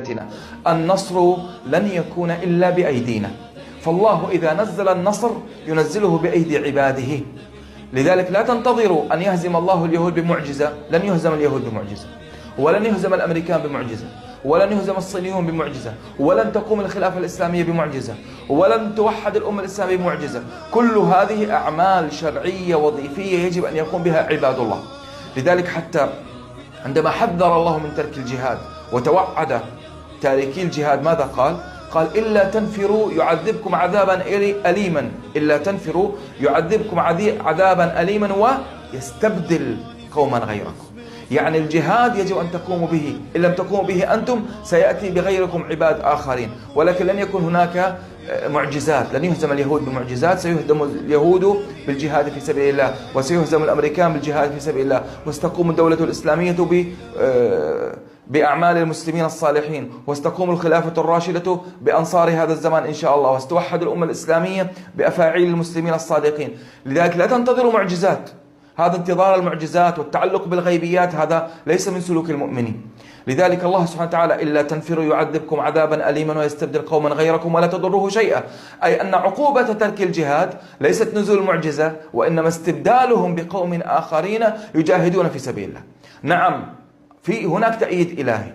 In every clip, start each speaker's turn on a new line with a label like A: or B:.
A: عقيدتنا. النصر لن يكون إلا بأيدينا، فالله إذا نزل النصر ينزله بأيدي عباده. لذلك لا تنتظروا أن يهزم الله اليهود بمعجزة، لن يهزم اليهود بمعجزة، ولن يهزم الأمريكان بمعجزة، ولن يهزم الصينيون بمعجزة، ولن تقوم الخلافة الإسلامية بمعجزة، ولن توحد الأمة الإسلامية بمعجزة. كل هذه أعمال شرعية وظيفية يجب أن يقوم بها عباد الله. لذلك حتى عندما حذر الله من ترك الجهاد وتوعد تاركي الجهاد ماذا قال؟ قال إلا تنفروا يعذبكم عذابا أليما، إلا تنفروا يعذبكم عذابا أليما ويستبدل قوما غيركم. يعني الجهاد يجب أن تقوموا به، إن لم تقوموا به أنتم سيأتي بغيركم عباد آخرين، ولكن لن يكون هناك معجزات، لن يهزم اليهود بمعجزات، سيهزم اليهود بالجهاد في سبيل الله، وسيهزم الأمريكان بالجهاد في سبيل الله، وستقوم الدولة الإسلامية بأعمال المسلمين الصالحين، وستقوم الخلافة الراشدة بأنصار هذا الزمان إن شاء الله، وستوحد الأمة الإسلامية بأفاعيل المسلمين الصادقين. لذلك لا تنتظروا معجزات، هذا انتظار المعجزات والتعلق بالغيبيات هذا ليس من سلوك المؤمنين. لذلك الله سبحانه وتعالى إلا تنفروا يعذبكم عذابا أليما ويستبدل قوما غيركم ولا تضروه شيئا، أي أن عقوبة ترك الجهاد ليست نزول معجزة، وإنما استبدالهم بقوم آخرين يجاهدون في سبيل الله. نعم في هناك تأييد إلهي،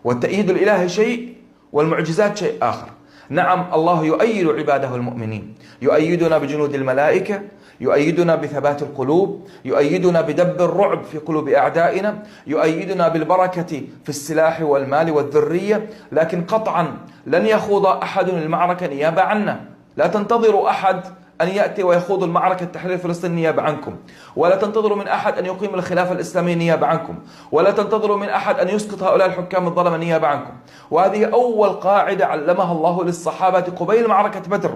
A: والتأييد الإلهي شيء والمعجزات شيء آخر. نعم الله يؤيد عباده المؤمنين، يؤيدنا بجنود الملائكة، يؤيدنا بثبات القلوب، يؤيدنا بدب الرعب في قلوب أعدائنا، يؤيدنا بالبركة في السلاح والمال والذرية، لكن قطعا لن يخوض أحد المعركة نيابة عنا. لا تنتظروا أحد أن يأتي ويخوض المعركة تحرير فلسطين نيابة عنكم، ولا تنتظروا من أحد أن يقيم الخلافة الإسلامية نيابة عنكم، ولا تنتظروا من أحد أن يسقط هؤلاء الحكام الظلمة نيابة عنكم. وهذه أول قاعدة علمها الله للصحابة قبيل معركة بدر: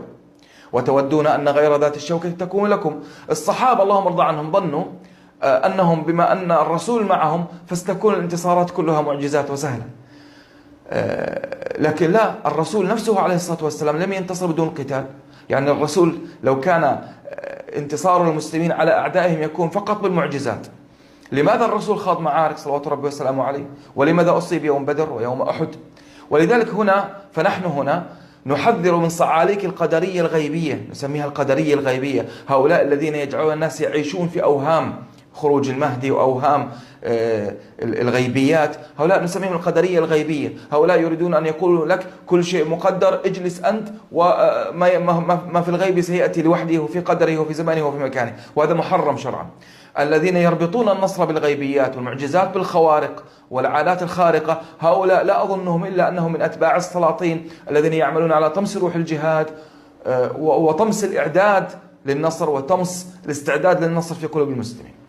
A: وتودون أن غير ذات الشوكة تكون لكم. الصحابة اللهم ارضى عنهم ظنوا أنهم بما أن الرسول معهم فستكون الانتصارات كلها معجزات وسهلة، لكن لا، الرسول نفسه عليه الصلاة والسلام لم ينتصر بدون قتال. يعني الرسول لو كان انتصار المسلمين على أعدائهم يكون فقط بالمعجزات. لماذا الرسول خاض معارك صلوات ربي وسلامه عليه؟ ولماذا أصيب يوم بدر ويوم أحد؟ ولذلك فنحن هنا نحذر من صعاليك القدرية الغيبية، نسميها القدرية الغيبية، هؤلاء الذين يجعلون الناس يعيشون في أوهام خروج المهدي وأوهام الغيبيات، هؤلاء نسميهم القدرية الغيبية. هؤلاء يريدون أن يقولوا لك كل شيء مقدر، اجلس أنت وما في الغيب سيأتي لوحده وفي قدره وفي زمانه وفي مكانه، وهذا محرم شرعا. الذين يربطون النصر بالغيبيات والمعجزات بالخوارق والعادات الخارقة، هؤلاء لا أظنهم إلا أنهم من أتباع السلاطين الذين يعملون على طمس روح الجهاد وطمس الإعداد للنصر وطمس الاستعداد للنصر في قلوب المسلمين.